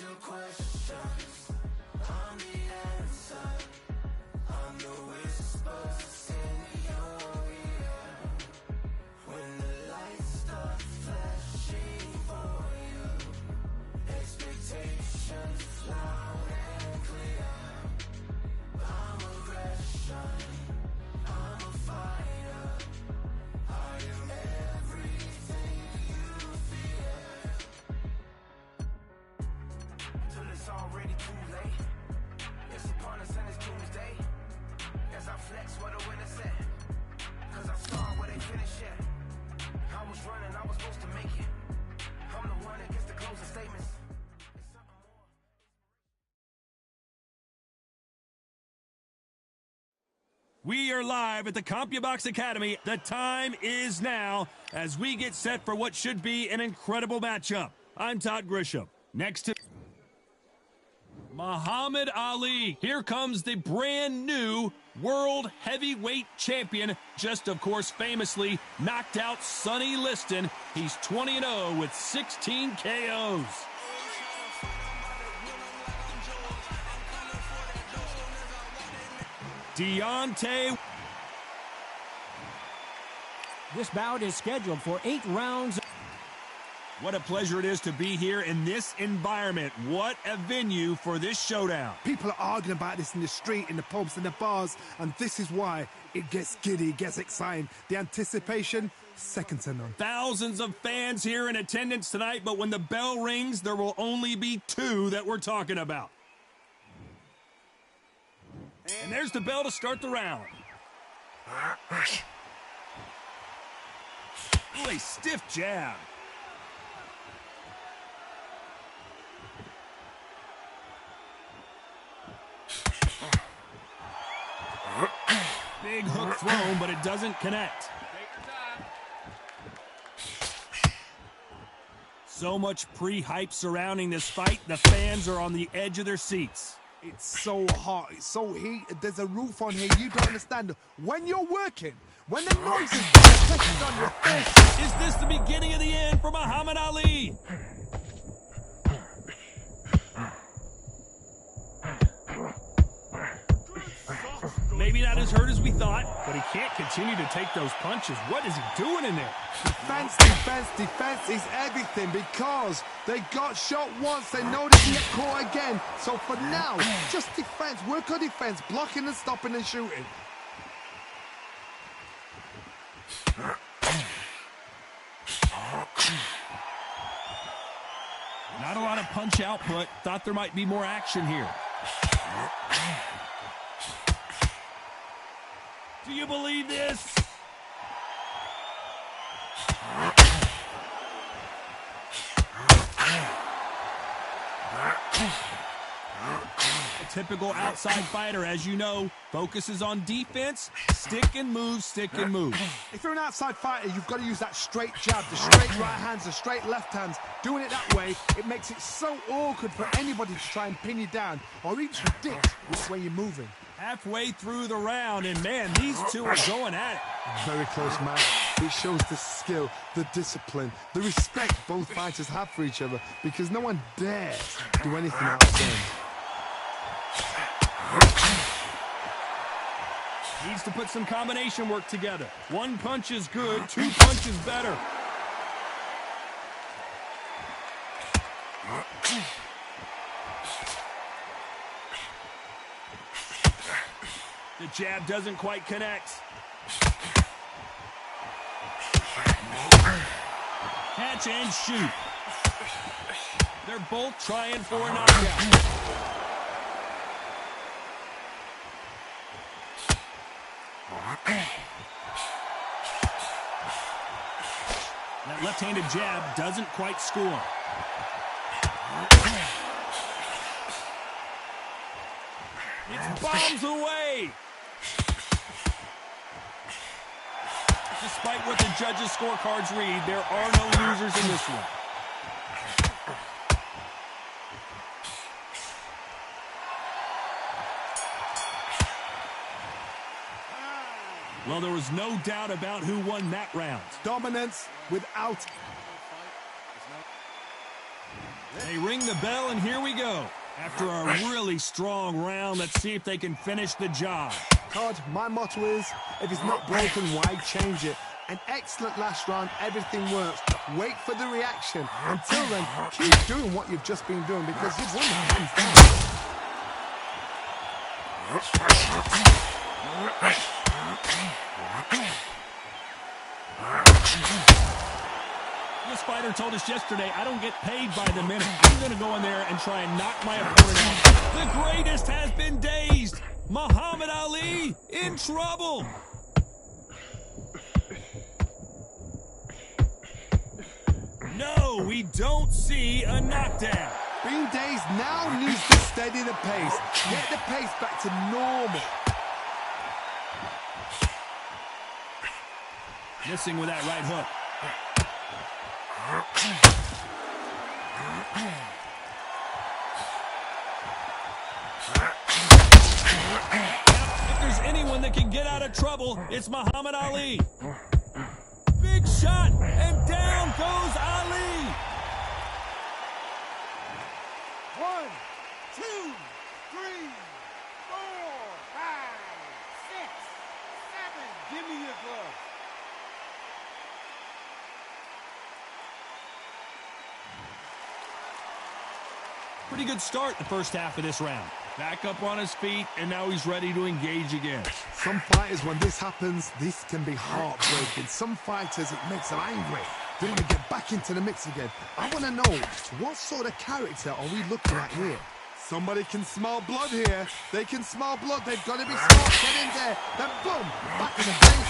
your questions, I'm the answer. I'm the whispers in your ear. When the lights start flashing for you, expectations loud and clear. I'm aggression, I'm a fighter. I am everything you fear. Till it's already too late. It's upon us and it's Tuesday. As I flex where the winners at. Cause I start where they finish at. I was running, I was supposed to make it. I'm the one that gets the closing statements. It's something more. We are live at the CompuBox Academy. The time is now as we get set for what should be an incredible matchup. I'm Todd Grisham. Next to Muhammad Ali. Here comes the brand new World Heavyweight Champion. Just, of course, famously knocked out Sonny Liston. He's 20-0 with 16 KOs. Deontay. This bout is scheduled for 8 rounds. What a pleasure it is to be here in this environment. What a venue for this showdown. People are arguing about this in the street, in the pubs, in the bars, and this is why it gets giddy, gets exciting. The anticipation, second to none. Thousands of fans here in attendance tonight, but when the bell rings, there will only be 2 that we're talking about. And there's the bell to start the round. Ooh, a stiff jab. Big hook thrown, but it doesn't connect. So much pre-hype surrounding this fight, the fans are on the edge of their seats. It's so hot, it's so heated, there's a roof on here, you don't understand. When you're working, when the noise is pressing on your face. Is this the beginning of the end for Muhammad Ali? Maybe not as hurt as we thought, but he can't continue to take those punches. What is he doing in there? Defense, defense, defense is everything because they got shot once, they know they can get caught again. So for now, just defense, work on defense, blocking and stopping and shooting. Not a lot of punch output. Thought there might be more action here. Do you believe this? A typical outside fighter, as you know, focuses on defense, stick and move, stick and move. If you're an outside fighter, you've got to use that straight jab, the straight right hands, the straight left hands. Doing it that way, it makes it so awkward for anybody to try and pin you down or even predict which way you're moving. Halfway through the round, and man, these 2 are going at it. Very close match. It shows the skill, the discipline, the respect both fighters have for each other because no one dares do anything else then. Needs to put some combination work together. 1 punch is good, 2 punches better. The jab doesn't quite connect. Catch and shoot. They're both trying for a knockout. That left-handed jab doesn't quite score. It's bombs away. Despite what the judges' scorecards read, there are no losers in this one. Well, there was no doubt about who won that round. Dominance without. They ring the bell, and here we go. After a really strong round, let's see if they can finish the job. Todd, my motto is, if it's not broken, why change it? An excellent last round, everything works. Wait for the reaction. Until then, keep doing what you've just been doing because you've won the hands down. This fighter told us yesterday, I don't get paid by the minute. I'm going to go in there and try and knock my opponent out. The greatest has been dazed. Muhammad Ali in trouble. No, we don't see a knockdown. Being dazed now needs to steady the pace. Get the pace back to normal. Missing with that right hook. If there's anyone that can get out of trouble, it's Muhammad Ali. Big shot, and down goes Ali. 1, 2, 3, 4, 5, 6, 7. Give me your glove. Pretty good start the first half of this round. Back up on his feet, and now he's ready to engage again. Some fighters, when this happens, this can be heartbreaking. Some fighters, it makes them angry. They want to get back into the mix again. I want to know, what sort of character are we looking at here? Somebody can smell blood here. They can smell blood. They've got to be smart. Get in there. Then boom, back in the bench.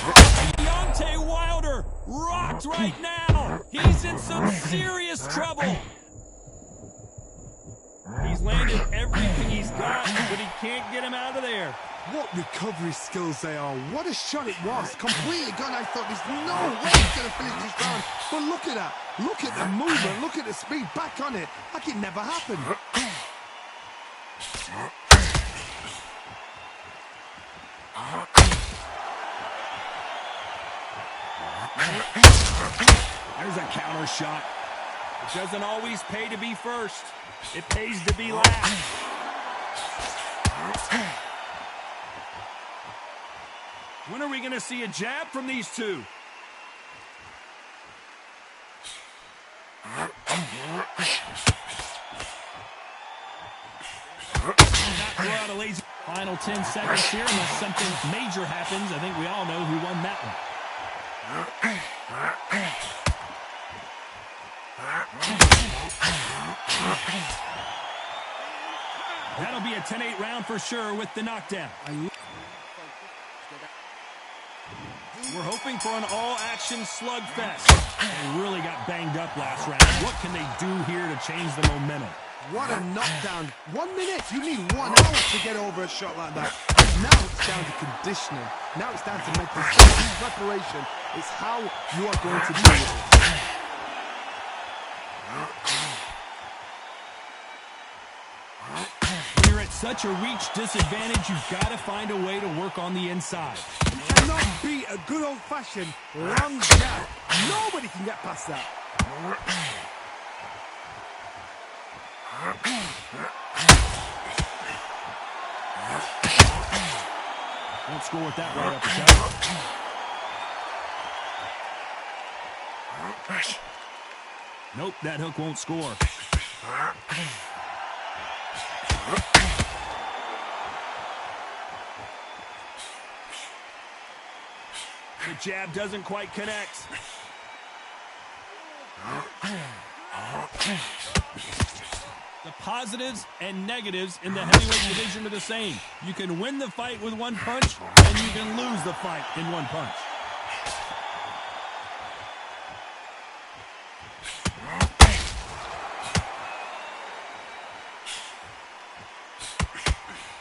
Deontay Wilder rocked right now. He's in some serious trouble. He's landed everything he's got, but he can't get him out of there. What recovery skills they are. What a shot it was. Completely gone. I thought there's no way he's going to finish this round. But look at that. Look at the movement. Look at the speed. Back on it. Like it never happened. There's a counter shot. It doesn't always pay to be first. It pays to be last. When are we going to see a jab from these two? Not throw out a lazy. Final 10 seconds here, unless something major happens. I think we all know who won that one. That'll be a 10-8 round for sure with the knockdown. We're hoping for an all-action slugfest. They really got banged up last round. What can they do here to change the momentum? What a knockdown. 1 minute. You need 1 hour to get over a shot like that. Now it's down to conditioning. Now it's down to mental preparation. It's how you are going to do it. When you're at such a reach disadvantage, you've got to find a way to work on the inside. You cannot beat a good old-fashioned long jab. Nobody can get past that. Won't score with that right uppercut. Nope, that hook won't score. The jab doesn't quite connect. The positives and negatives in the heavyweight division are the same. You can win the fight with one punch, and you can lose the fight in one punch.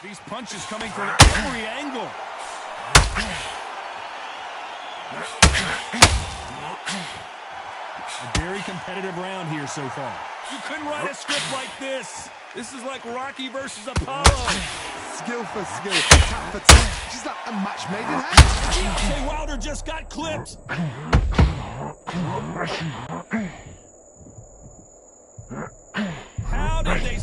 These punches coming from every angle. A very competitive round here so far. You couldn't write a script like this. This is like Rocky versus Apollo. Skill for skill, tap for tap. She's like a match made in heaven. Deontay Wilder just got clipped.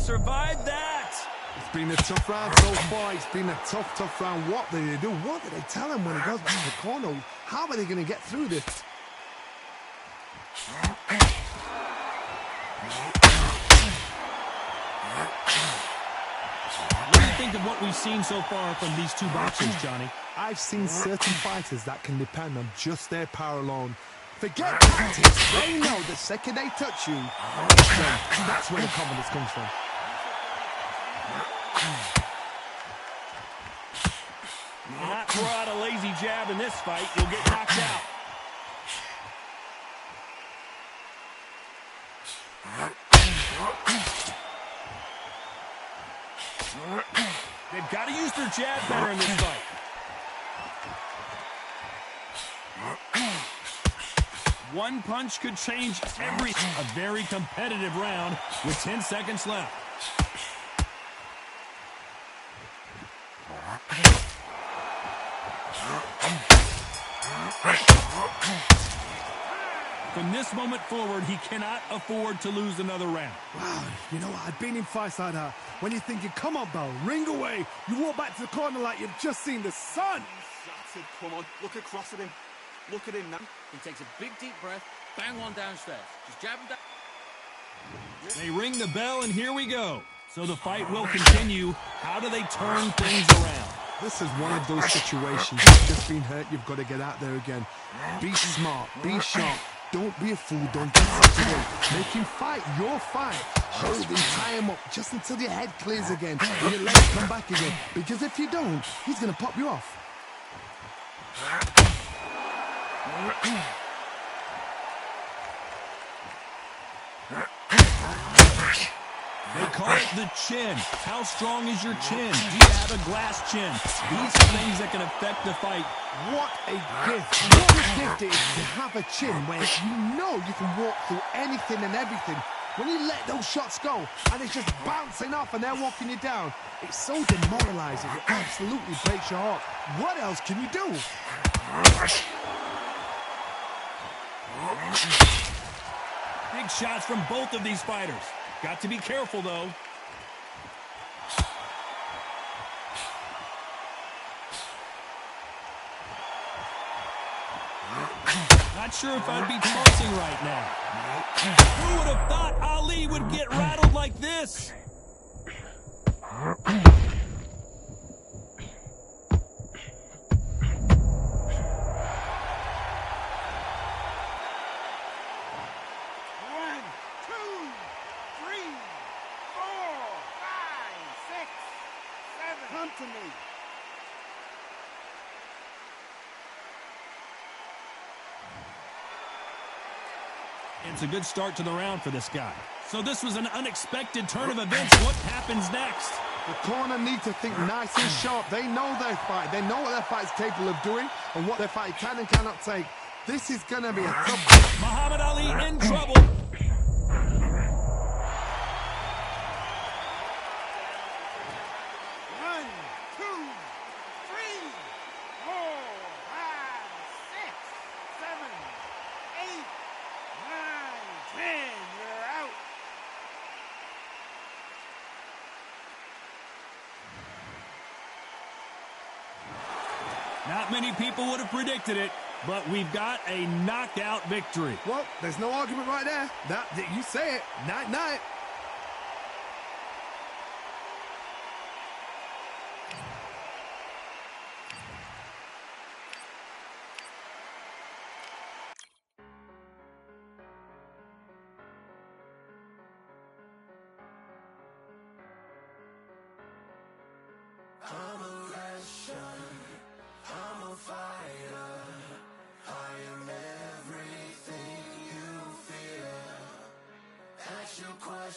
survived that. It's been a tough round so far. It's been a tough round. What did they do? What did they tell him when he goes back to the corner? How are they going to get through this? What do you think of what we've seen so far from these two boxers, Johnny? I've seen certain fighters that can depend on just their power alone. Forget the tactics. They know the second they touch you, that's where the confidence comes from. Not throw out a lazy jab in this fight, you'll get knocked out. They've got to use their jab better in this fight. One punch could change everything. A very competitive round with 10 seconds left. From this moment forward, he cannot afford to lose another round. Wow, you know what? I've been in fights like that. When you're thinking, come on, Bell, ring away. You walk back to the corner like you've just seen the sun. That's it, come on. Look across at him. Look at him now. He takes a big, deep breath, bang one downstairs. Just jab him down. They ring the bell, and here we go. So the fight will continue. How do they turn things around? This is one of those situations. You've just been hurt. You've got to get out there again. Be smart. Be sharp. Don't be a fool. Don't get sucked away. Make him fight your fight. Hold him, tie him up just until your head clears again and your legs come back again. Because if you don't, he's going to pop you off. They call it the chin. How strong is your chin? Do you have a glass chin? These are things that can affect the fight. What a gift. What a gift it is to have a chin where you know you can walk through anything and everything. When you let those shots go and it's just bouncing off and they're walking you down, it's so demoralizing. It absolutely breaks your heart. What else can you do? Big shots from both of these fighters. Got to be careful, though. Not sure if I'd be tossing right now. Who would have thought Ali would get rattled like this? Come to me. It's a good start to the round for this guy. So this was an unexpected turn of events. What happens next? The corner need to think nice and sharp. They know their fight. They know what their fight is capable of doing and what their fight can and cannot take. This is going to be a tough... Muhammad Ali in trouble. Not many people would have predicted it, but we've got a knockout victory. Well, there's no argument right there. You say it. Night-night. Your question.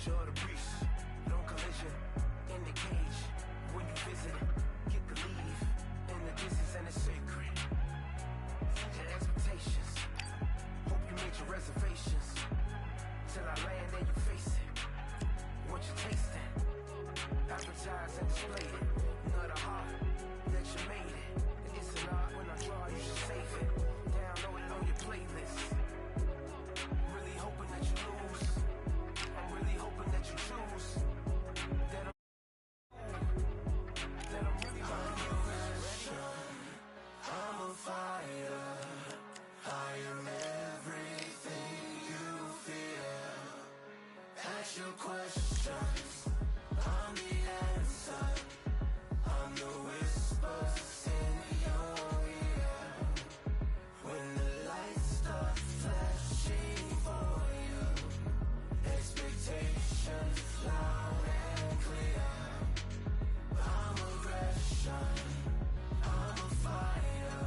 picture of the breeze. Long collision in the cage. When you visit, get the leave in the distance and it's sacred. Your expectations. Hope you made your reservations. Till I land and you face it. What you tasting? Advertise and display it. Not a heart that you made it. It's an art when I draw, you should save it. Download it on your playlist. Really hoping that you lose. I'm really hoping that you choose. That I'm really hoping you lose. I'm a fighter. I am everything you feel. Ask your questions. I'm the answer. I'm the whispers in your ear. When the lights start flashing for you, expectations loud and clear. I'm aggression. I'm a fighter.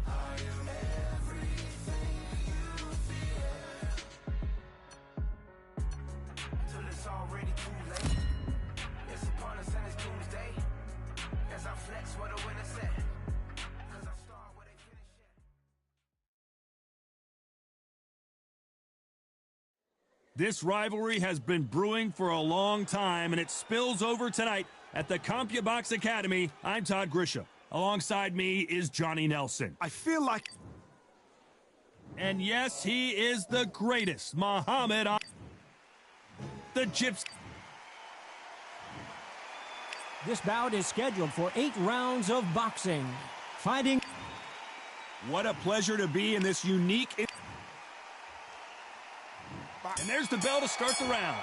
I am everything you fear. Till it's already too late. It's upon us and it's doomsday. As I flex where the winner set. Cause I start where they finish at. This rivalry has been brewing for a long time, and it spills over tonight at the CompuBox Academy. I'm Todd Grisham. Alongside me is Johnny Nelson. I feel like... And yes, he is the greatest, Muhammad Ali. The Gypsy. This bout is scheduled for 8 rounds of boxing. Fighting... What a pleasure to be in this unique... And there's the bell to start the round.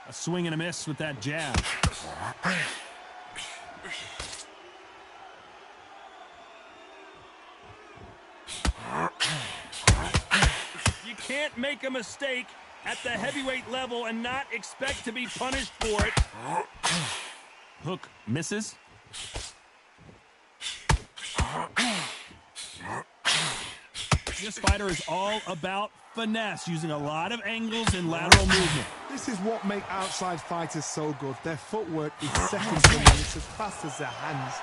A swing and a miss with that jab. You can't make a mistake at the heavyweight level and not expect to be punished for it. Hook misses. This fighter is all about finesse, using a lot of angles and lateral movement. This is what makes outside fighters so good. Their footwork is second to none. It's as fast as their hands.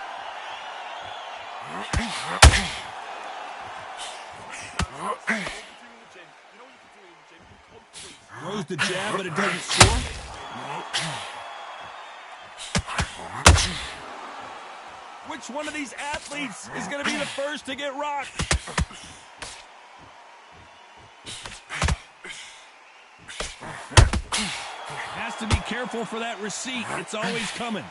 Throws the jab, but it doesn't score. Which one of these athletes is going to be the first to get rocked? Has to be careful for that receipt. It's always coming.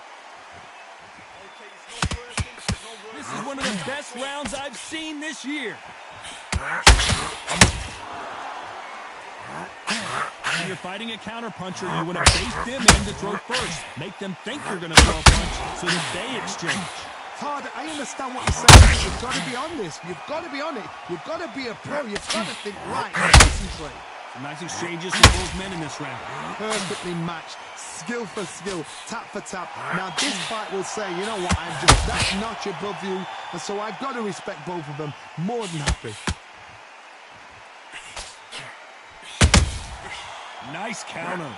This is one of the best rounds I've seen this year. When you're fighting a counterpuncher, you want to bait them in to throw first. Make them think you're going to throw a punch so that they exchange. Todd, I understand what you're saying. You've got to be on this. You've got to be on it. You've got to be a pro. You've got to think right and concentrate. Some nice exchanges from both men in this round. Perfectly matched. Skill for skill. Tap for tap. Now this fight will say, you know what, I'm just that notch above you. And so I've got to respect both of them. More than happy. Nice counter.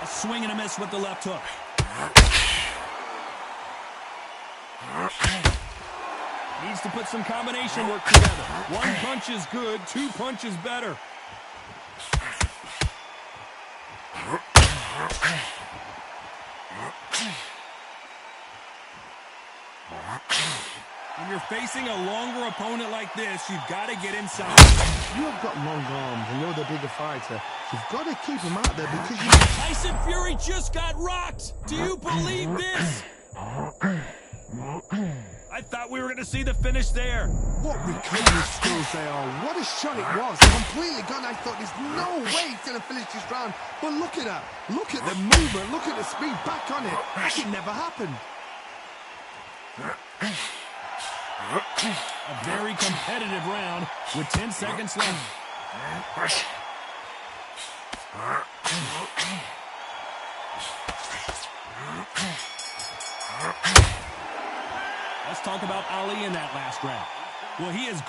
A swing and a miss with the left hook. Needs to put some combination work together. One punch is good, 2 punches better. When you're facing a longer opponent like this, you've got to get inside. You've got long arms and you're the bigger fighter. You've got to keep him out there because you... Tyson Fury just got rocked. Do you believe this? I thought we were going to see the finish there. What recovery skills they are. What a shot it was. Completely gone. I thought there's no way he's going to finish this round. But look at that. Look at the movement. Look at the speed. Back on it. That could never happen. A very competitive round with 10 seconds left. Let's talk about Ali in that last round. Well, he is...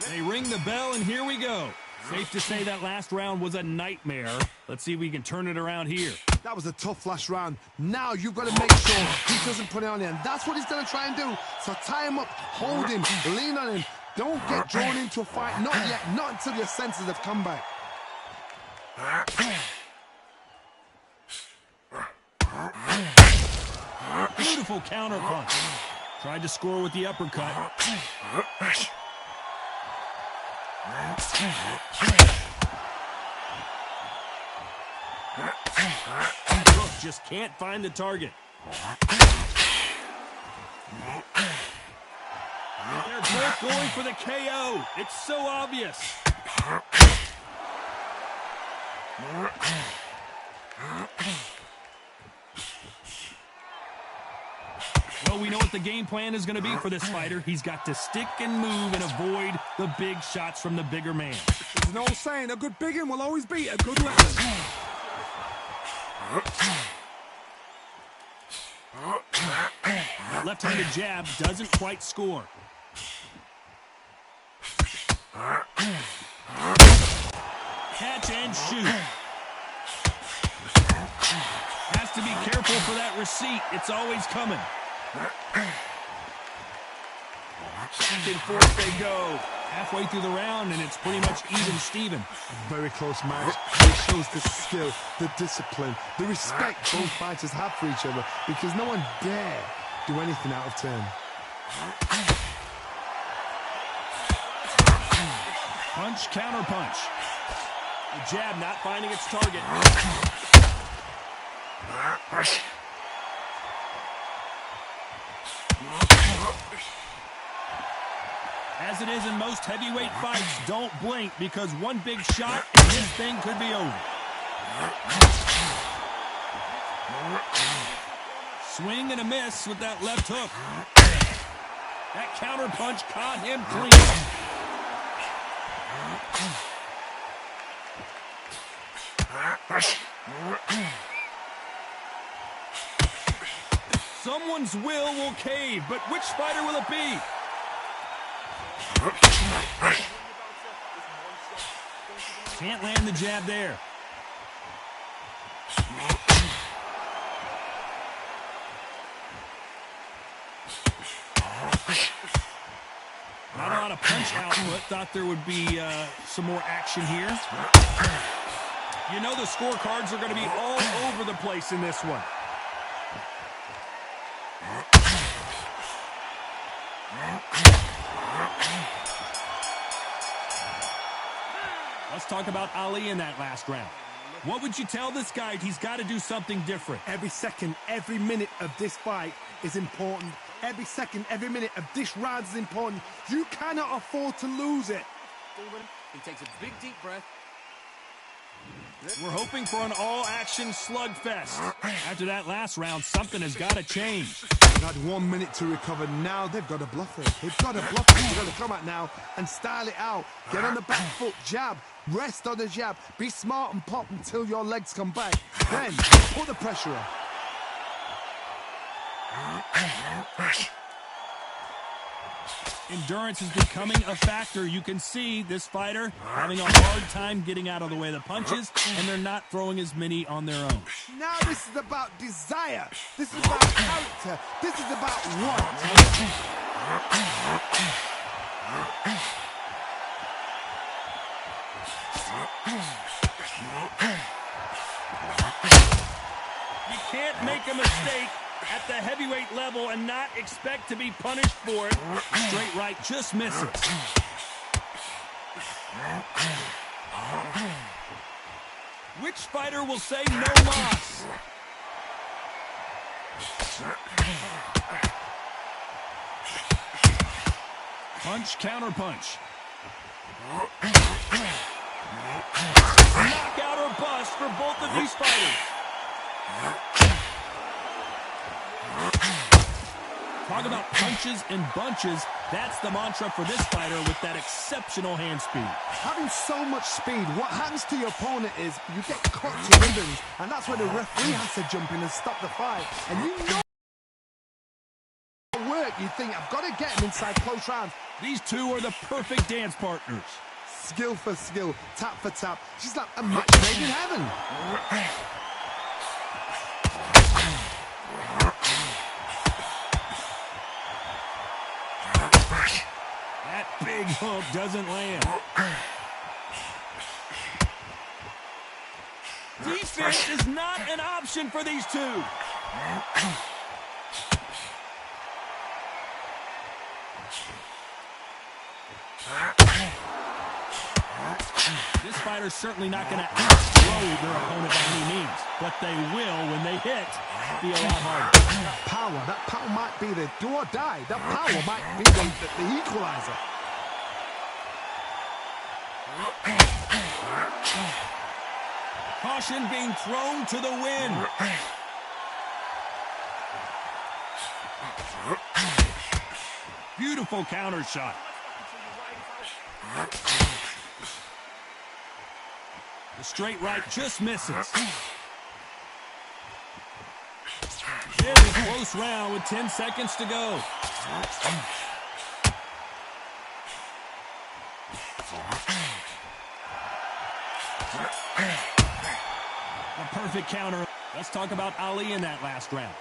They ring the bell, and here we go. Safe to say that last round was a nightmare. Let's see if we can turn it around here. That was a tough last round. Now you've got to make sure he doesn't put it on you, and that's what he's going to try and do. So tie him up, hold him, lean on him. Don't get drawn into a fight. Not yet. Not until your senses have come back. Beautiful counter punch. Tried to score with the uppercut. Brooke just can't find the target. They're both going for the KO. It's so obvious. Well, we know what the game plan is going to be for this fighter. He's got to stick and move and avoid the big shots from the bigger man. There's an old saying, a good big one will always beat a good left. That left-handed jab doesn't quite score. Catch and shoot. Has to be careful for that receipt. It's always coming. Back and forth they go. Halfway through the round, and it's pretty much even Steven. Very close match. It shows the skill, the discipline, the respect both fighters have for each other, because no one dare do anything out of turn. Punch, counter punch. The jab not finding its target. As it is in most heavyweight fights, don't blink, because one big shot and this thing could be over. Swing and a miss with that left hook. That counter punch caught him clean. Someone's will cave, but which fighter will it be? Can't land the jab there. Not a lot of punch output. Thought there would be some more action here. You know the scorecards are going to be all over the place in this one. Let's talk about Ali in that last round. What would you tell this guy? He's got to do something different. Every second, every minute of this fight is important. Every second, every minute of this round is important. You cannot afford to lose it. He takes a big, deep breath. We're hoping for an all-action slugfest. After that last round, something has got to change. They've had 1 minute to recover. Now they've got to bluff it. They've got to bluff it. They've got to come out now and style it out. Get on the back foot, jab. Rest on the jab. Be smart and pop until your legs come back. Then put the pressure on. Endurance is becoming a factor. You can see this fighter having a hard time getting out of the way of the punches, and they're not throwing as many on their own. Now this is about desire. This is about character. This is about want. You can't make a mistake at the heavyweight level and not expect to be punished for it. Straight right just misses. Which fighter will say no mas? Punch, counter punch. Knockout or bust for both of these fighters. Talk about punches and bunches. That's the mantra for this fighter with that exceptional hand speed. Having so much speed, what happens to your opponent is you get cut to ribbons, and that's where the referee has to jump in and stop the fight. And you know You think, I've got to get him inside close rounds. These two are the perfect dance partners. Skill for skill, tap for tap. She's like a match made in heaven. That big hook doesn't land. Defense is not an option for these two. This fighter's certainly not going to outthrow their opponent by any means, but they will, when they hit, be a lot harder. That power might be the do or die. That power might be the equalizer. Caution being thrown to the wind. Beautiful counter shot. The straight right just misses. Very close round with 10 seconds to go. A perfect counter. Let's talk about Ali in that last round.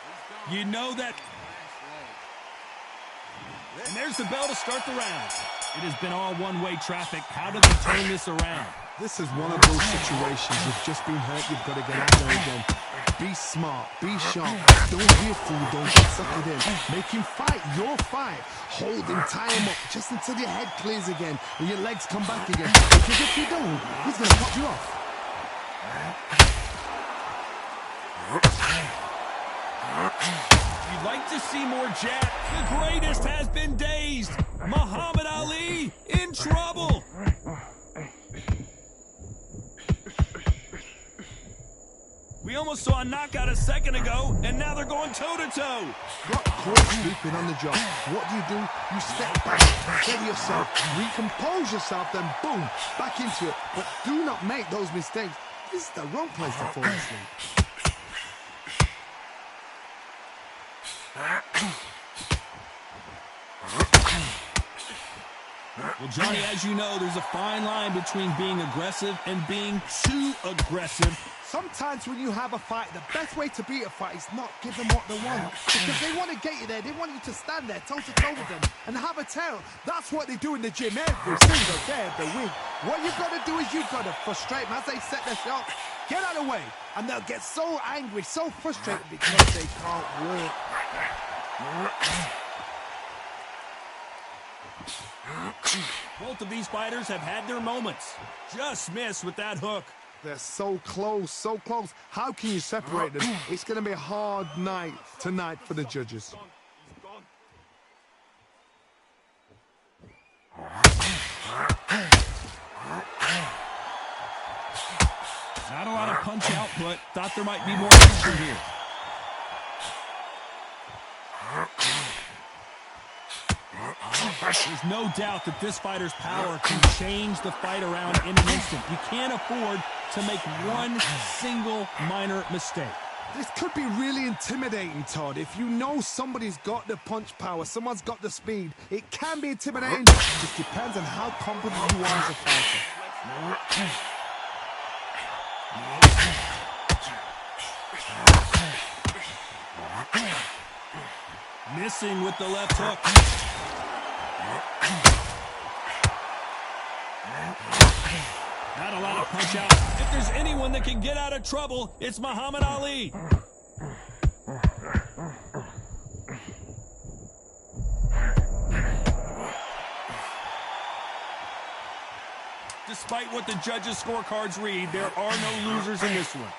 You know that. And there's the bell to start the round. It has been all one-way traffic. How do they turn this around? This is one of those situations. You've just been hurt. You've got to get out there again. Be smart. Be sharp. Don't be a fool. Don't get suckered in. Make him fight your fight. Hold him. Tie him up just until your head clears again and your legs come back again. Because if you don't, he's going to pop you off. You'd like to see more jab. The greatest has been dazed. Muhammad Ali in trouble. We almost saw a knockout a second ago, and now they're going toe-to-toe. Got caught sleeping on the job. What do? You step back, steady yourself, recompose yourself, then boom, back into it. But do not make those mistakes. This is the wrong place to fall asleep. Well, Johnny, as you know, there's a fine line between being aggressive and being too aggressive. Sometimes when you have a fight, the best way to beat a fight is not give them what they want. Because they want to get you there. They want you to stand there toe-to-toe with them and have a tail. That's what they do in the gym every single day of the week. What you've got to do is you've got to frustrate them as they set their shots. Get out of the way. And they'll get so angry, so frustrated because they can't work. Both of these fighters have had their moments. Just missed with that hook. They're so close, so close. How can you separate them? It's going to be a hard night tonight for the judges. Not a lot of punch output. Thought there might be more action here. There's no doubt that this fighter's power can change the fight around in an instant. You can't afford to make one single minor mistake. This could be really intimidating, Todd. If you know somebody's got the punch power, someone's got the speed, it can be intimidating. It just depends on how confident you are as a fighter. Missing with the left hook. Not a lot of punch out. If there's anyone that can get out of trouble, it's Muhammad Ali. Despite what the judges' scorecards read, there are no losers in this one.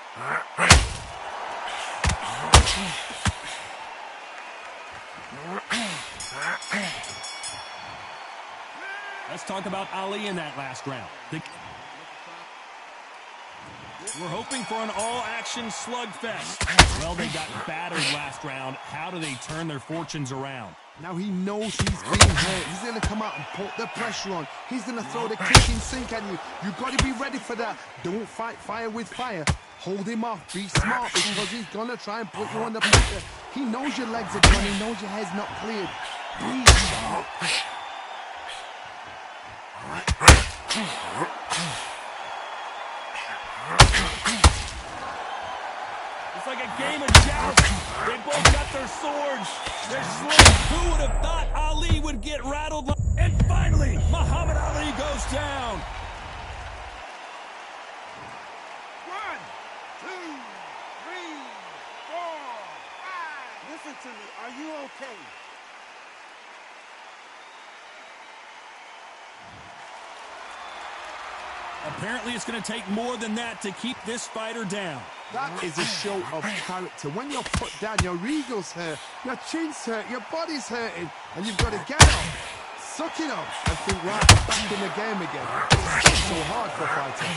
Let's talk about Ali in that last round. We're hoping for an all-action slugfest. Well, they got battered last round. How do they turn their fortunes around? Now he knows he's being hurt. He's going to come out and put the pressure on. He's going to throw the kitchen sink at you. You've got to be ready for that. Don't fight fire with fire. Hold him off. Be smart because he's going to try and put you under pressure. He knows your legs are gone. He knows your head's not cleared. It's like a game of joust. They both got their swords. They're slick. Who would have thought Ali would get rattled? And finally, Muhammad Ali goes down. 1, 2, 3, 4, 5. Listen to me. Are you okay? Apparently, it's going to take more than that to keep this fighter down. That is a show of character. When you're put down, your ego's hurt, your chin's hurt, your body's hurting, and you've got to get up, suck it up, and think, right, back in the game again. It's so hard for a fighter.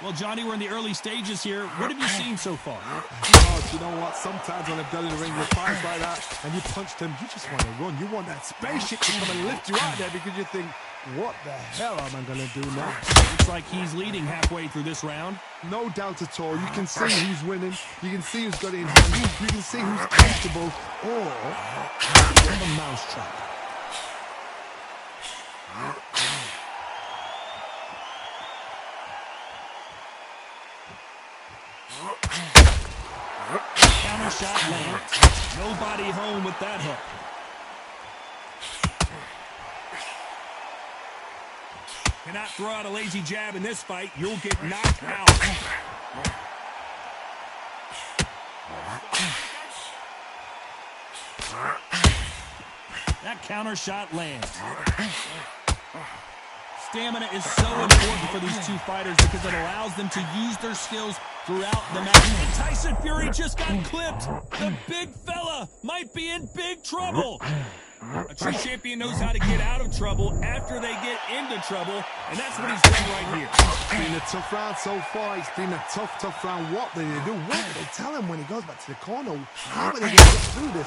Well, Johnny, we're in the early stages here. What have you seen so far? Oh, you know what? Sometimes when I've done in the ring with fights like that, and you punch them, you just want to run. You want that spaceship to come and lift you out there because you think, what the hell am I going to do now? Looks like he's leading halfway through this round. No doubt at all. You can see who's winning. You can see who's got it in hand. You can see who's comfortable. Or on the mousetrap. Counter shot lands. Nobody home with that hook. Cannot throw out a lazy jab in this fight. You'll get knocked out. That counter shot lands. Stamina is so important for these two fighters because it allows them to use their skills throughout the match. And Tyson Fury just got clipped. The big fella might be in big trouble. A true champion knows how to get out of trouble after they get into trouble, and that's what he's done right here. It's been a tough round so far. It's been a tough round. What did they do? What did they tell him when he goes back to the corner? How are they going to get through this?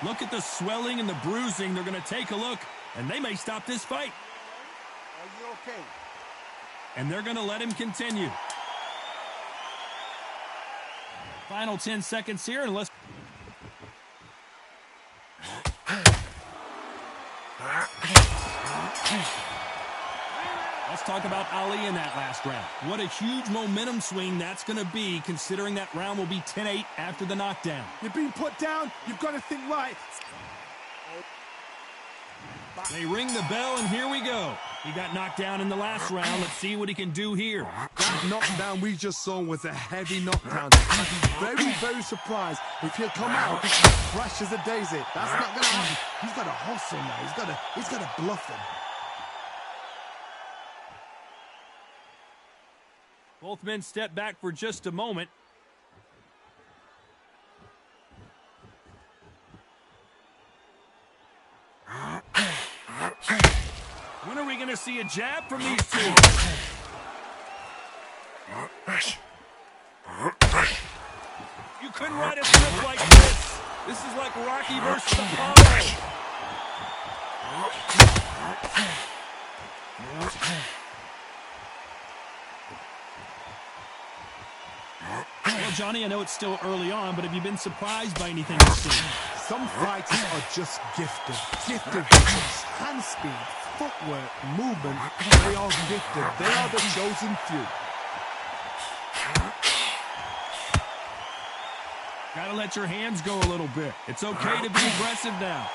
Look at the swelling and the bruising. They're going to take a look, and they may stop this fight. Are you okay? And they're going to let him continue. Final 10 seconds here, and let's... Let's talk about Ali in that last round. What a huge momentum swing that's going to be, considering that round will be 10-8 after the knockdown. You've been put down. You've got to think right. They ring the bell, and here we go. He got knocked down in the last round. Let's see what he can do here. That knockdown we just saw was a heavy knockdown. I'd be very surprised if he'll come out fresh as a daisy. That's not going to happen. He's got to hustle now. He's got to bluff him. Both men step back for just a moment. When are we going to see a jab from these two? You couldn't ride a slip like this. This is like Rocky versus Apollo. Well, Johnny, I know it's still early on, but have you been surprised by anything you've seen? Some fighters are just gifted. Gifted with hand speed, footwork, movement. They are gifted. They are the chosen few. Gotta let your hands go a little bit. It's okay to be aggressive now.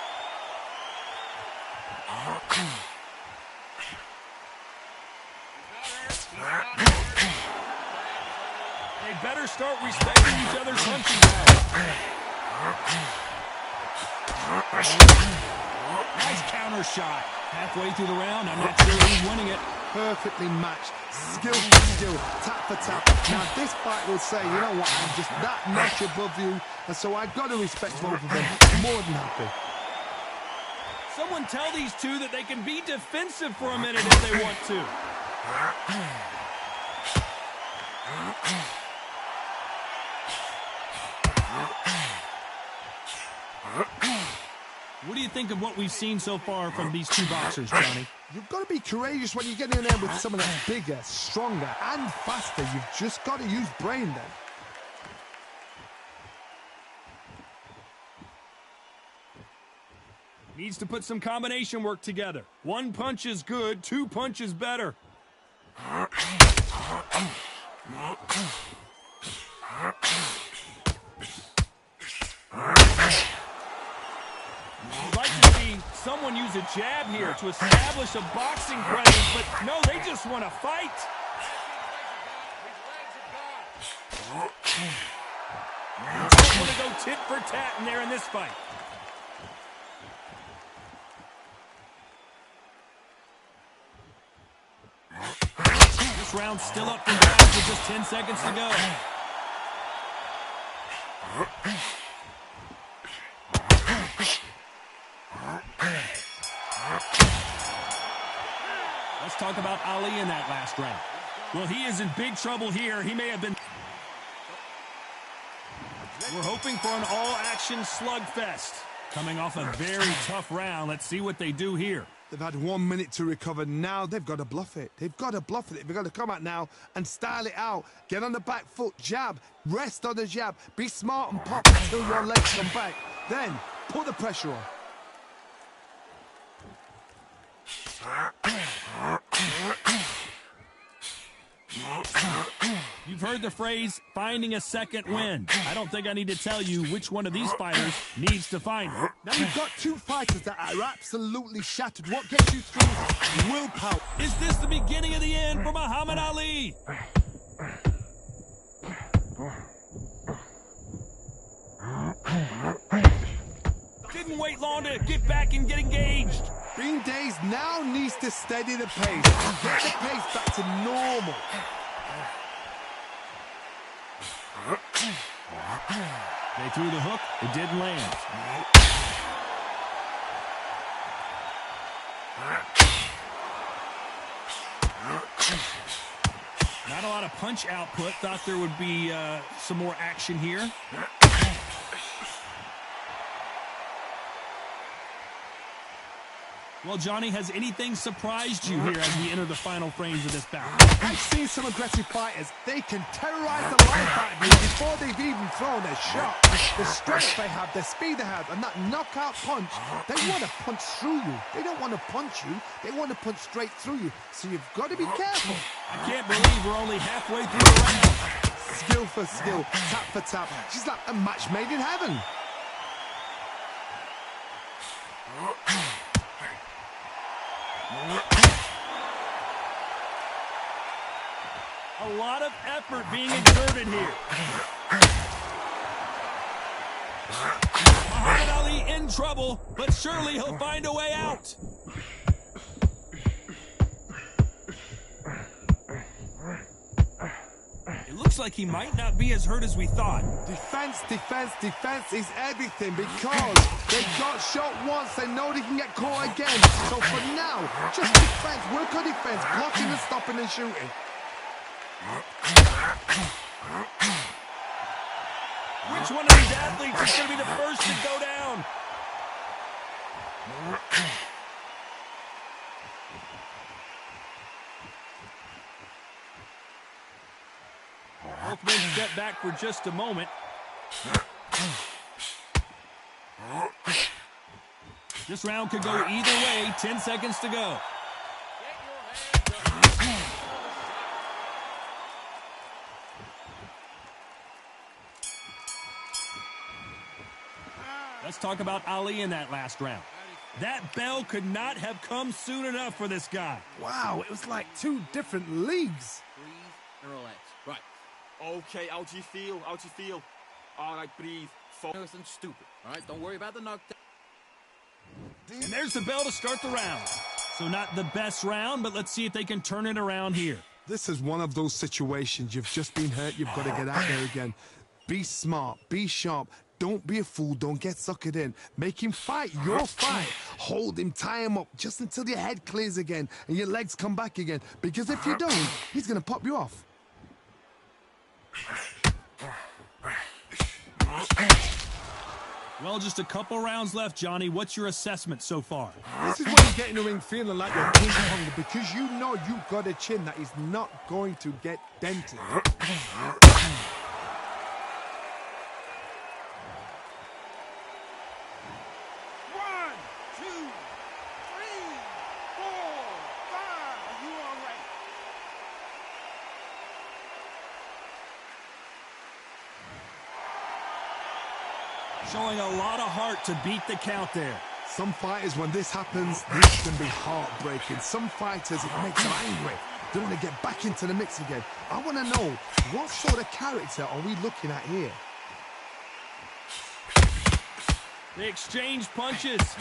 They better start respecting each other's punching power. Nice counter shot. Halfway through the round, I'm not sure who's winning it. Perfectly matched. Skill for skill. Tap for tap. Now this fight will say, you know what, I'm just that notch above you, and so I've got to respect both of them. More than happy. Someone tell these two that they can be defensive for a minute if they want to. What do you think of what we've seen so far from these two boxers, Johnny? You've got to be courageous when you get in there with someone that's bigger, stronger, and faster. You've just got to use brain then. Needs to put some combination work together. One punch is good, two punches better. I'd like to see someone use a jab here to establish a boxing presence, but no, they just want to fight. Just want to go tit for tat in there in this fight. This round's still up for grabs with just 10 seconds to go. Let's talk about Ali in that last round. Well, he is in big trouble here. He may have been... We're hoping for an all-action slugfest. Coming off a very tough round. Let's see what they do here. They've had 1 minute to recover. Now they've got to bluff it. They've got to bluff it. They've got to come out now and style it out. Get on the back foot, jab, rest on the jab. Be smart and pop until your legs come back. Then put the pressure on. You've heard the phrase, finding a second wind. I don't think I need to tell you which one of these fighters needs to find it. Now you've got two fighters that are absolutely shattered. What gets you through is willpower. Is this the beginning of the end for Muhammad Ali? Didn't wait long to get back and get engaged. Bean Days now needs to steady the pace. Get the pace back to normal. They threw the hook. It didn't land. Not a lot of punch output. Thought there would be some more action here. Well, Johnny, has anything surprised you here as we enter the final frames of this bout? I've seen some aggressive fighters. They can terrorize the life out of you before they've even thrown a shot. The strength they have, the speed they have, and that knockout punch, they want to punch through you. They don't want to punch you. They want to punch straight through you. So you've got to be careful. I can't believe we're only halfway through the round. Skill for skill, tap for tap. She's like a match made in heaven. A lot of effort being exerted here. Muhammad Ali in trouble, but surely he'll find a way out. It looks like he might not be as hurt as we thought. Defense, defense, defense is everything because they got shot once. They know they can get caught again. So for now, just defense, work on defense, blocking and stopping and shooting. Which one of these athletes is going to be the first to go down? Both men step back for just a moment. This round could go either way. 10 seconds to go. Let's talk about Ali in that last round. That bell could not have come soon enough for this guy. Wow, it was like two different leagues. Breathe and relax. Right. Okay, how do you feel? How do you feel? All right, breathe. Nothing stupid. All right, don't worry about the knockdown. And there's the bell to start the round. So not the best round, but let's see if they can turn it around here. This is one of those situations. You've just been hurt. You've got to get out there again. Be smart. Be sharp. Don't be a fool. Don't get suckered in. Make him fight your fight. Hold him. Tie him up just until your head clears again and your legs come back again. Because if you don't, he's going to pop you off. Well, just a couple rounds left, Johnny. What's your assessment so far? This is when you get in the ring feeling like you're King Kong because you know you've got a chin that is not going to get dented. 1, 2, Showing a lot of heart to beat the count there. Some fighters, when this happens, this can be heartbreaking. Some fighters, it makes them angry. They want to get back into the mix again. I want to know, what sort of character are we looking at here? They exchange punches.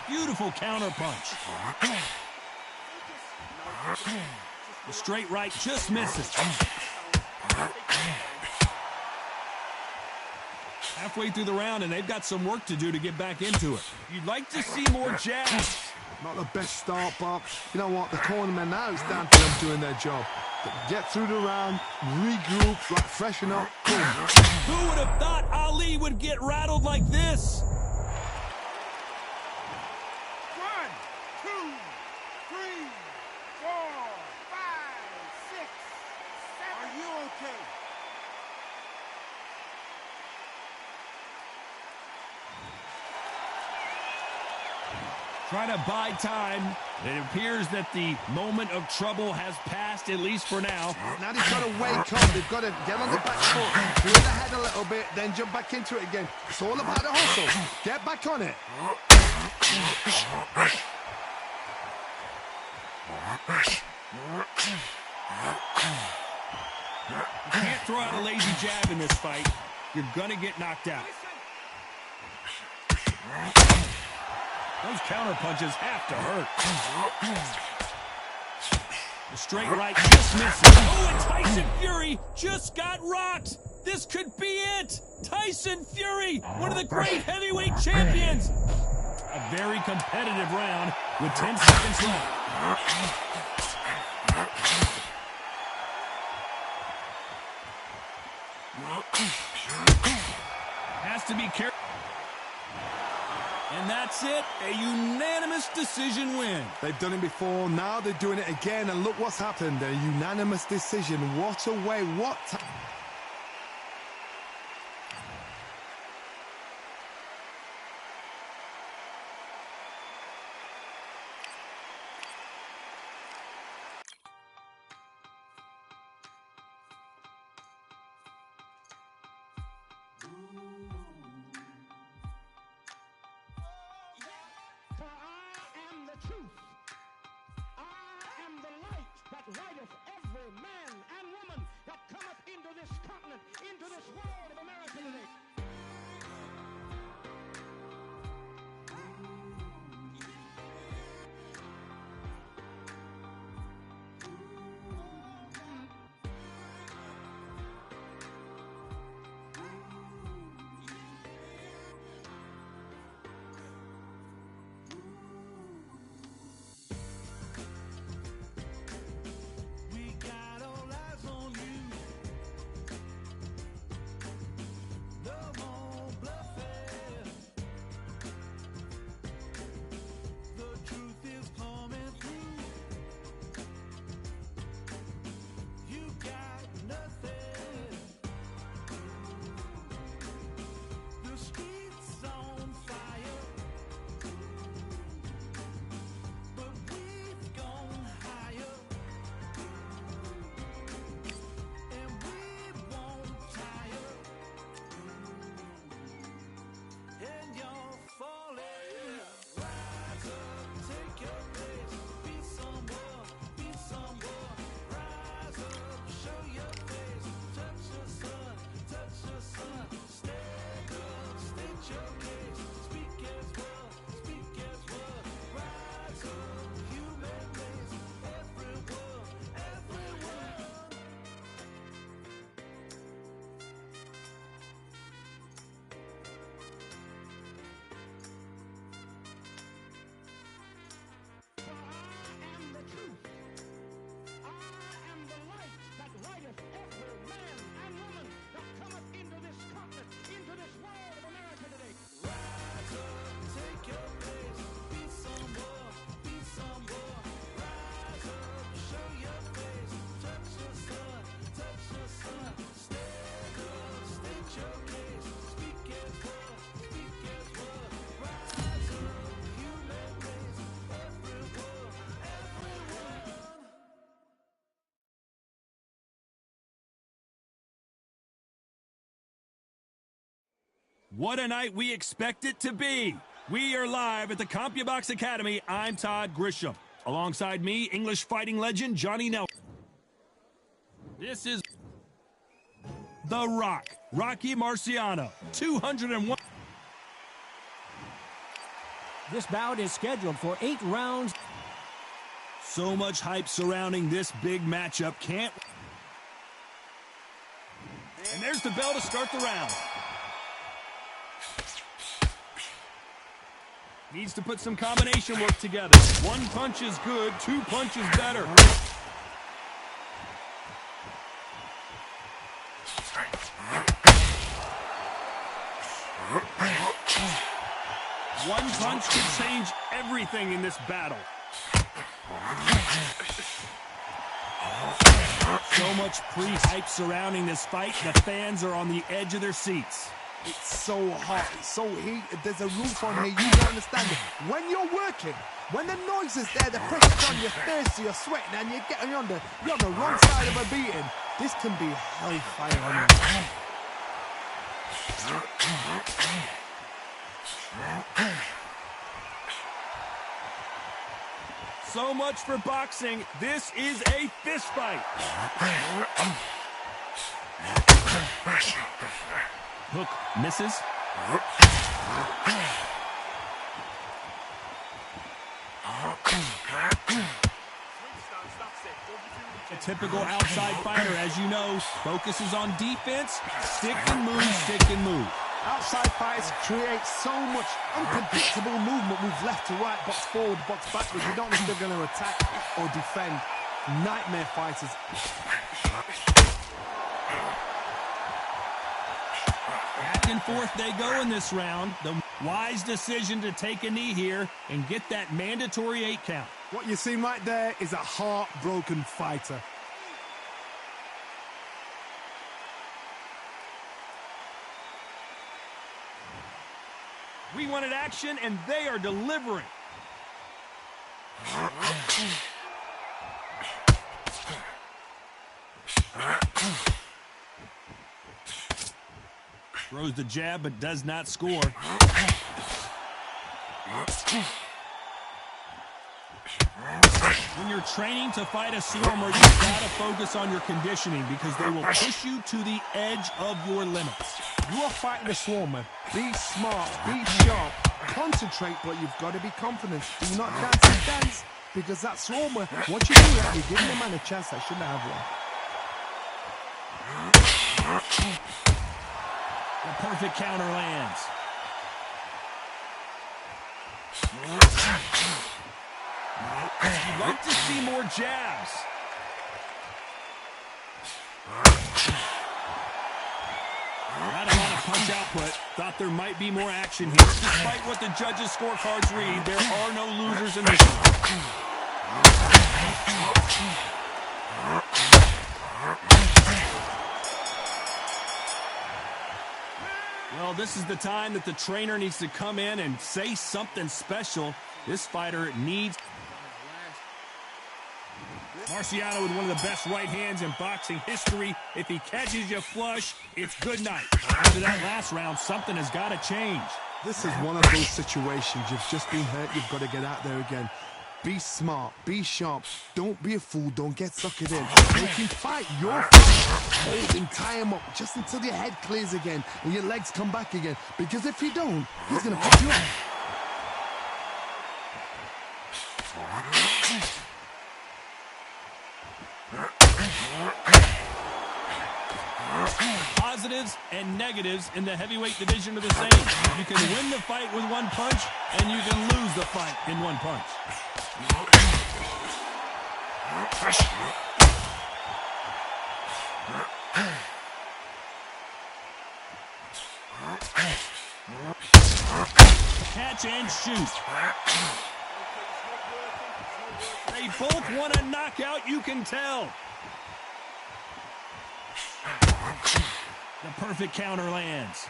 Beautiful counter punch. The straight right just misses. Halfway through the round, and they've got some work to do to get back into it. You'd like to see more jabs. Not the best start, but you know what? The cornermen now, it's down to them doing their job. Get through the round, regroup, like freshen up, boom. Who would have thought Ali would get rattled like this? 1, 2, 3, 4, 5, 6, 7. Are you okay? Trying to buy time. It appears that the moment of trouble has passed, at least for now. Now they've got to wake up. They've got to get on the back foot, clear the head a little bit, then jump back into it again. It's all about the hustle. Get back on it. You can't throw out a lazy jab in this fight. You're going to get knocked out. Those counter punches have to hurt. The straight right just misses. Oh, and Tyson Fury just got rocked. This could be it. Tyson Fury, one of the great heavyweight champions. A very competitive round with 10 seconds left. Has to be careful. And that's it, a unanimous decision win. They've done it before, now they're doing it again, and look what's happened. A unanimous decision. What a way, what... Truth. I am the light that lighteth every man and woman that cometh into this continent, into this world of America today. What a night we expect it to be. We are live at the CompuBox Academy. I'm Todd Grisham. Alongside me, English fighting legend Johnny Nelson. This is The Rock, Rocky Marciano, 201. This bout is scheduled for 8 rounds. So much hype surrounding this big matchup. And there's the bell to start the round. Needs to put some combination work together. One punch is good, 2 punches better. One punch could change everything in this battle. So much pre-hype surrounding this fight, the fans are on the edge of their seats. It's so hot, it's so heated, there's a roof on here, you don't understand it. When you're working, when the noise is there, the pressure's on, you're thirsty, you're sweating, and you're on the wrong side of a beating, this can be hellfire on you. So much for boxing. This is a fist fight. Hook misses. A typical outside fighter, as you know, focuses on defense, stick and move, stick and move. Outside fighters create so much unpredictable movement, move left to right, box forward, box backwards. You don't know if they're going to attack or defend. Nightmare fighters. Back and forth they go in this round. The wise decision to take a knee here and get that mandatory 8 count. What you see right there is a heartbroken fighter. We wanted action, and they are delivering. Throws the jab, but does not score. When you're training to fight a swarmer, you've got to focus on your conditioning because they will push you to the edge of your limits. You are fighting a swarmer. Be smart, be sharp, concentrate, but you've got to be confident. Do not dance, because that swarmer, once you do that, you're giving a man a chance that shouldn't have one. The perfect counter lands. You'd like to see more jabs. Not a lot of punch output. Thought there might be more action here. Despite what the judges' scorecards read, there are no losers in this one. Well, this is the time that the trainer needs to come in and say something special. This fighter needs... Marciano with one of the best right hands in boxing history. If he catches you flush, it's good night. After that last round, something has got to change. This is one of those situations. You've just been hurt. You've got to get out there again. Be smart. Be sharp. Don't be a fool. Don't get suckered in. Make him fight your fight. Hold him, tie him up just until your head clears again and your legs come back again. Because if you don't, he's going to put you up. Positives and negatives in the heavyweight division are the same. You can win the fight with one punch, and you can lose the fight in one punch. Catch and shoot. They both want a knockout, you can tell. The perfect counter lands.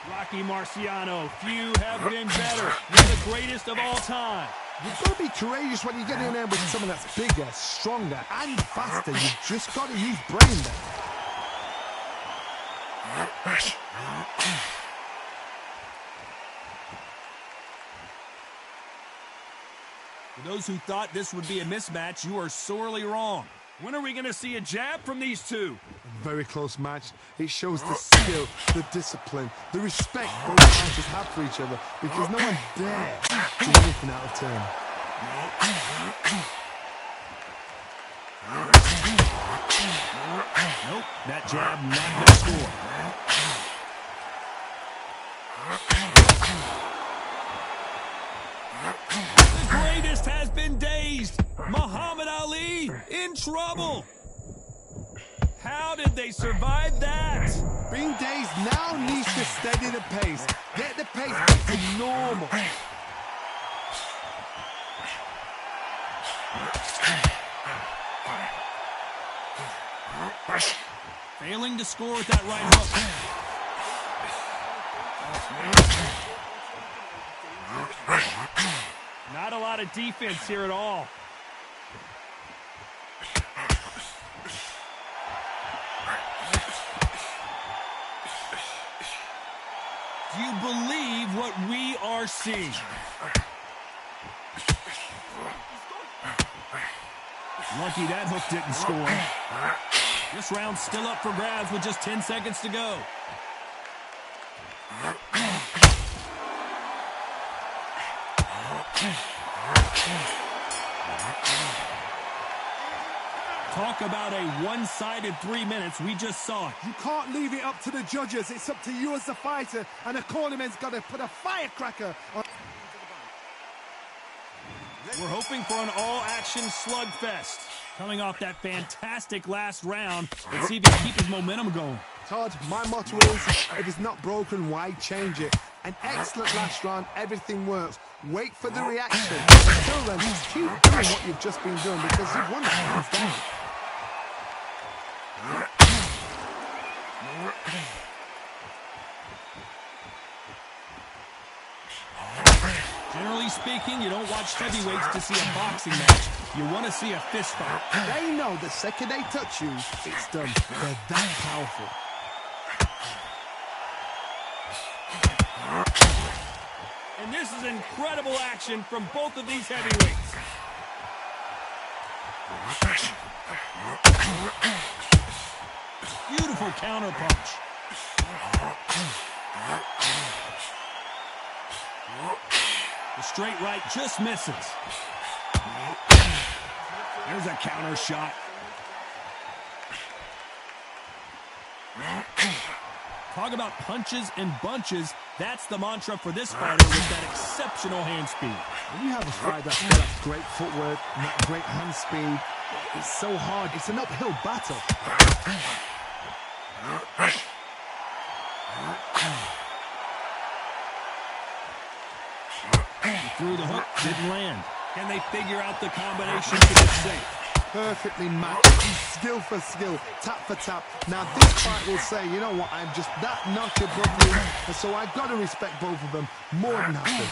Rocky Marciano, few have been better. You're the greatest of all time. You've got to be courageous when you get in there with someone that's bigger, stronger, and faster. You've just got to use brain there. For those who thought this would be a mismatch, you are sorely wrong. When are we going to see a jab from these two? A very close match. It shows the skill, the discipline, the respect both fighters have for each other, because no one dares do anything out of turn. Nope, that jab not going to score. The greatest has been dazed. Muhammad Ali in trouble. How did they survive that? Being dazed now needs to steady the pace. Get the pace back to normal. Failing to score with that right hook. Not a lot of defense here at all. Do you believe what we are seeing? Lucky that hook didn't score. This round's still up for grabs with just 10 seconds to go. Talk about a one-sided 3 minutes. We just saw it. You can't leave it up to the judges. It's up to you as the fighter, and the cornerman's got to put a firecracker on. We're hoping for an all-action slugfest. Coming off that fantastic last round, let's see if he can keep his momentum going. Todd, my motto is, if it's not broken, why change it? An excellent last round, everything works. Wait for the reaction. Until then, just keep doing what you've just been doing, because you've won the hands down. Generally speaking, you don't watch heavyweights to see a boxing match. You want to see a fist fight. They know the second they touch you, it's done. They're that powerful. And this is incredible action from both of these heavyweights. Beautiful counter punch. The straight right just misses. There's a counter shot. Talk about punches and bunches. That's the mantra for this fighter with that exceptional hand speed. When you have a fighter that's got that great footwork and that great hand speed, it's so hard. It's an uphill battle. Through the hook, didn't land. Can they figure out the combination to get safe? Perfectly matched, skill for skill, tap for tap. Now this fight will say, you know what, I'm just that notch above you, and so I've got to respect both of them more than happy.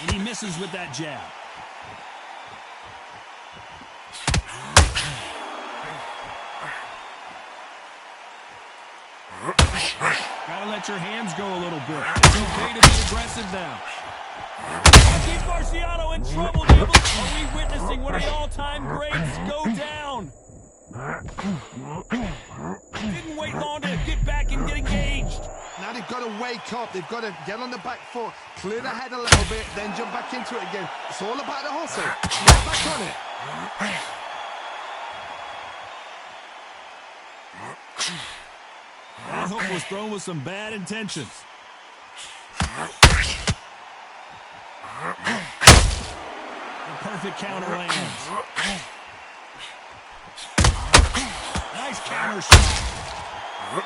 And he misses with that jab. Gotta let your hands go a little bit. It's okay to be aggressive now. Rocky Marciano in trouble. Are we witnessing one of the all-time greats go down? Didn't wait long to get back and get engaged. Now they've got to wake up. They've got to get on the back foot, clear the head a little bit, then jump back into it again. It's all about the hustle. Get back on it. That hook was thrown with some bad intentions. The perfect counter lands. Nice counter shot. We're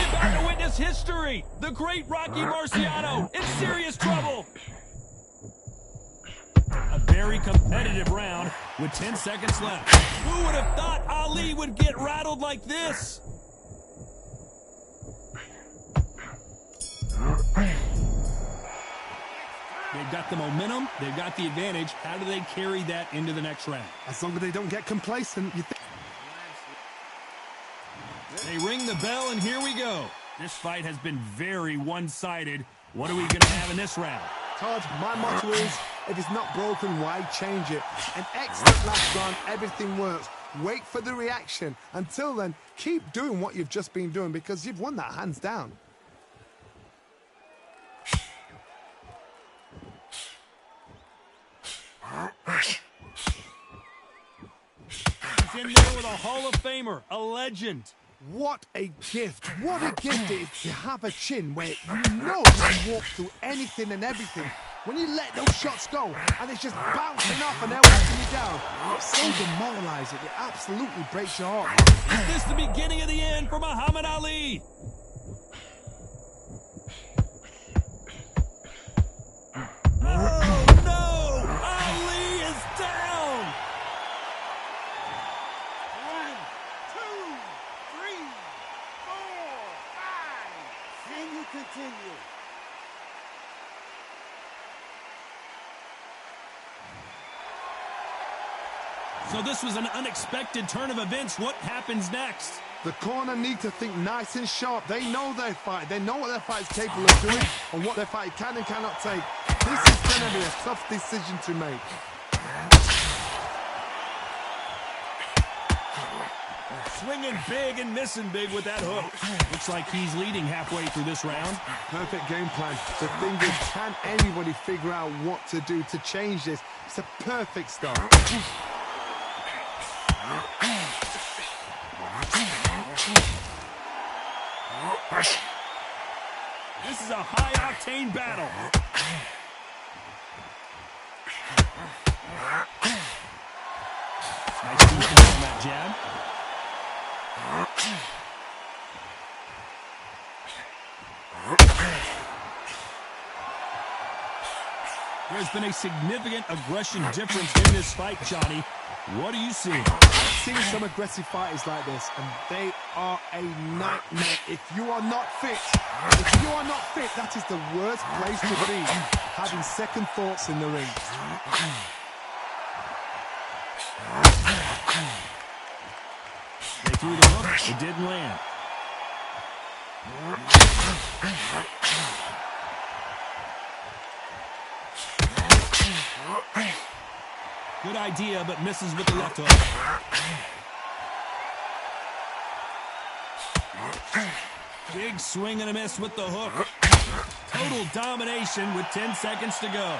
about to witness history. The great Rocky Marciano in serious trouble. A very competitive round with 10 seconds left. Who would have thought Ali would get rattled like this? They've got the momentum. They've got the advantage. How do they carry that into the next round? As long as they don't get complacent, you think. They ring the bell, and here we go. This fight has been very one-sided. What are we going to have in this round? Todd, my motto is, if it's not broken, why change it? An excellent last round, everything works. Wait for the reaction. Until then, keep doing what you've just been doing because you've won that hands down. He's in there with a Hall of Famer, a legend. What a gift. What a gift it is to have a chin where you know you can walk through anything and everything. When you let those shots go and it's just bouncing off and they're walking you down, it's so demoralizing. It absolutely breaks your heart. Is this the beginning of the end for Muhammad Ali? Oh, no! Ali is down! 1, 2, 3, 4, 5. Can you continue? So this was an unexpected turn of events. What happens next? The corner need to think nice and sharp. They know their fight. They know what their fight is capable of doing and what their fight can and cannot take. This is going to be a tough decision to make. Swinging big and missing big with that hook. Looks like he's leading halfway through this round. Perfect game plan. The thing is, can anybody figure out what to do to change this? It's a perfect start. This is a high-octane battle. Nice defense on that jab. There's been a significant aggression difference in this fight, Johnny. What are you seeing? I've seen some aggressive fighters like this, and they are a nightmare. If you are not fit, that is the worst place to be, having second thoughts in the ring. They threw the hook. It didn't land. Good idea, but misses with the left hook. Big swing and a miss with the hook. Total domination with 10 seconds to go.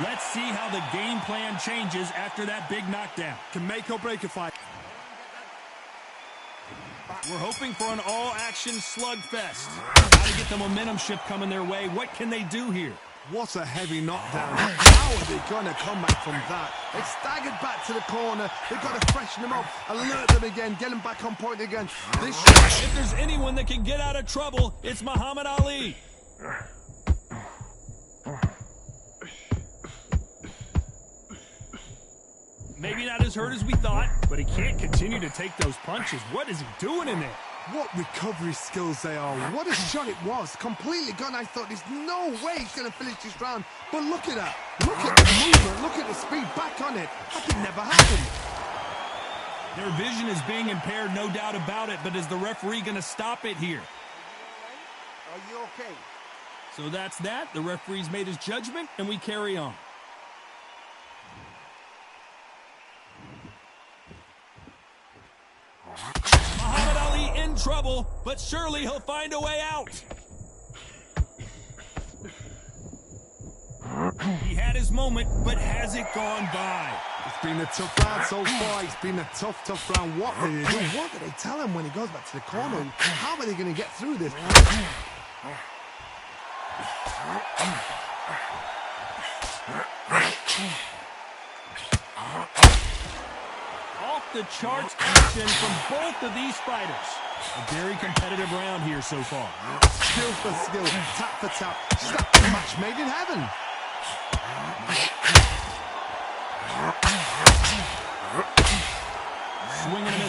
Let's see how the game plan changes after that big knockdown. Can make or break a fight. We're hoping for an all-action slugfest. How to get the momentum shift coming their way. What can they do here? What a heavy knockdown. How are they going to come back from that? They staggered back to the corner. They've got to freshen them up, alert them again, get them back on point again. If there's anyone that can get out of trouble, it's Muhammad Ali. Maybe not as hurt as we thought, but he can't continue to take those punches. What is he doing in there? What recovery skills they are. What a shot it was. Completely gone. I thought there's no way he's going to finish this round. But look at that. Look at the movement. Look at the speed. Back on it. That could never happen. Their vision is being impaired, no doubt about it, but is the referee going to stop it here? Are you okay? So that's that. The referee's made his judgment, and we carry on. Muhammad Ali in trouble, but surely he'll find a way out. He had his moment, but has it gone by? It's been a tough round so far. It's been a tough round. What do they do? What do they tell him when he goes back to the corner? How are they going to get through this? Off-the-charts action from both of these fighters. A very competitive round here so far. Skill for skill, tap for tap. Just a match made in heaven.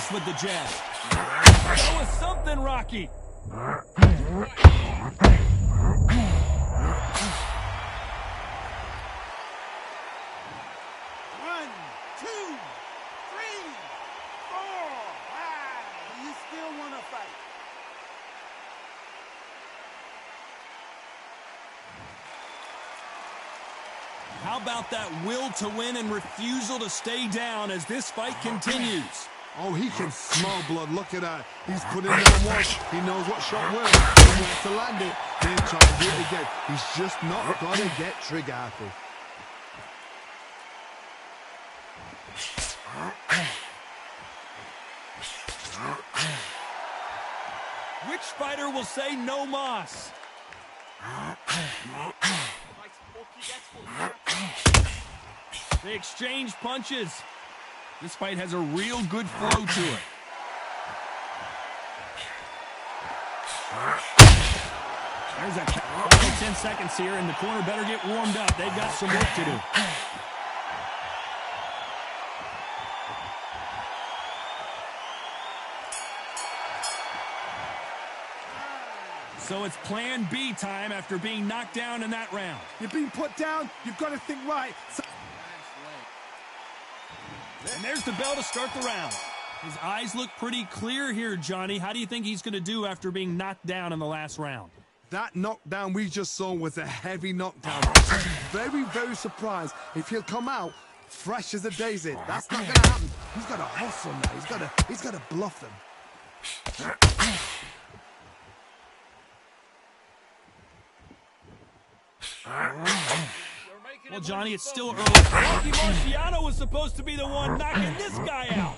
finish with the jab. That was something, Rocky. 1, 2, 3, 4, 5. You still want to fight? How about that will to win and refusal to stay down as this fight continues? Oh, he can smell blood. Look at that. He's put in there once. He knows what shot works. He wants to land it. Then try to do it again. He's just not going to get trigger happy. Which fighter will say no mas? They exchange punches. This fight has a real good flow to it. There's a final 10 seconds here, and the corner better get warmed up. They've got some work to do. So it's plan B time after being knocked down in that round. You're being put down. You've got to think right. And there's the bell to start the round. His eyes look pretty clear here, Johnny. How do you think he's going to do after being knocked down in the last round? That knockdown we just saw was a heavy knockdown. Very, very surprised if he'll come out fresh as a daisy. That's not going to happen. He's got to hustle now. He's got to bluff them. Well, Johnny, it's still early. Rocky Marciano was supposed to be the one knocking this guy out.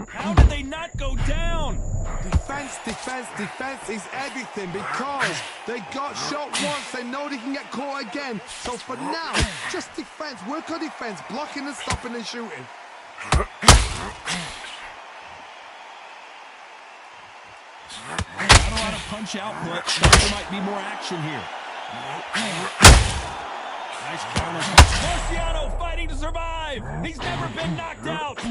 How did they not go down? Defense, defense, defense is everything because they got shot once. They know they can get caught again. So for now, just defense. Work on defense. Blocking and stopping and shooting. Not a lot of punch output. There might be more action here. Nice counter. Marciano fighting to survive. He's never been knocked out.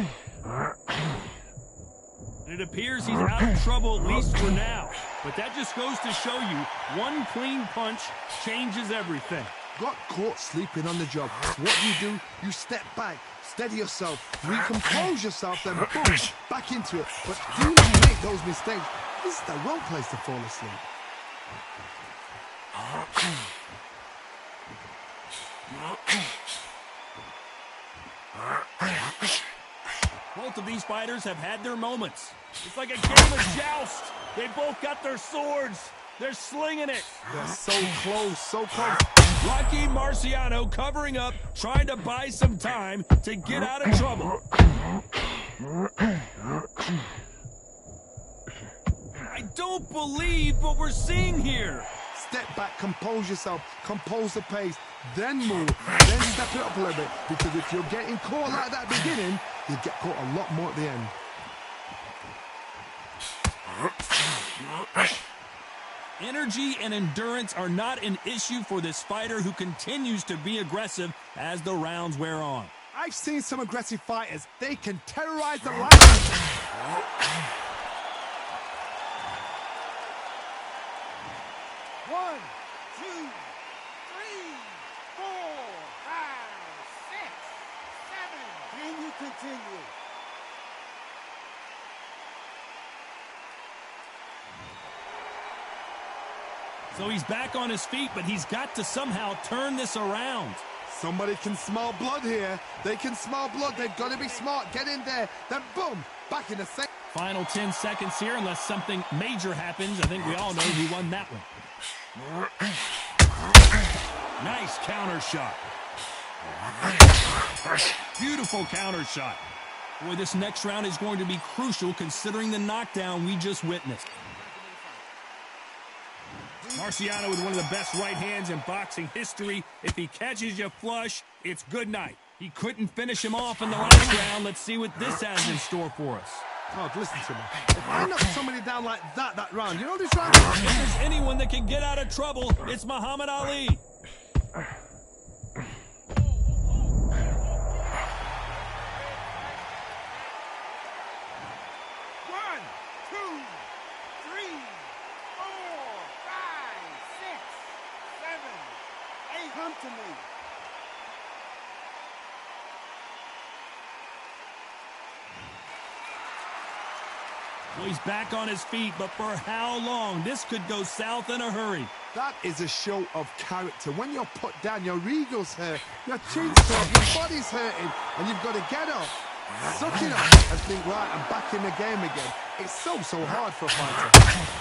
And it appears he's out of trouble, at least for now. But that just goes to show you, one clean punch changes everything. Got caught sleeping on the job. What do? You step back, steady yourself, recompose yourself, then boom, back into it. But do not make those mistakes. This is the wrong place to fall asleep. Both of these fighters have had their moments. It's like a game of joust. They both got their swords. They're slinging it. They're so close, so close. Rocky Marciano covering up, trying to buy some time to get out of trouble. I don't believe what we're seeing here. Step back, compose yourself, compose the pace, then move, then step it up a little bit. Because if you're getting caught like that at the beginning, you get caught a lot more at the end. Energy and endurance are not an issue for this fighter who continues to be aggressive as the rounds wear on. I've seen some aggressive fighters. They can terrorize the life. 1, 2, 3, 4, 5, 6, 7. Can you continue? So he's back on his feet, but he's got to somehow turn this around. Somebody can smell blood here. They can smell blood. They've got to be smart. Get in there. Then boom, back in the same. Final 10 seconds here, unless something major happens. I think we all know who won that one. Nice counter shot. Beautiful counter shot. Boy, this next round is going to be crucial considering the knockdown we just witnessed. Marciano with one of the best right hands in boxing history. If he catches you flush, it's good night. He couldn't finish him off in the last round. Let's see what this has in store for us. Oh, listen to me. If I knock somebody down like that round, you know this round? If there's anyone that can get out of trouble, it's Muhammad Ali. Well, he's back on his feet, but for how long? This could go south in a hurry. That is a show of character. When you're put down, your ego's hurt, your chin's hurt, your body's hurting, and you've got to get up, suck it up, and think, right, I'm back in the game again. It's so hard for a fighter.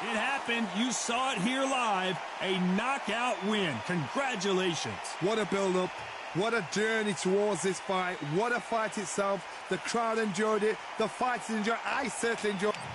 It happened. You saw it here live. A knockout win. Congratulations. What a build-up. What a journey towards this fight. What a fight itself. The crowd enjoyed it. The fighters enjoyed it. I certainly enjoyed it.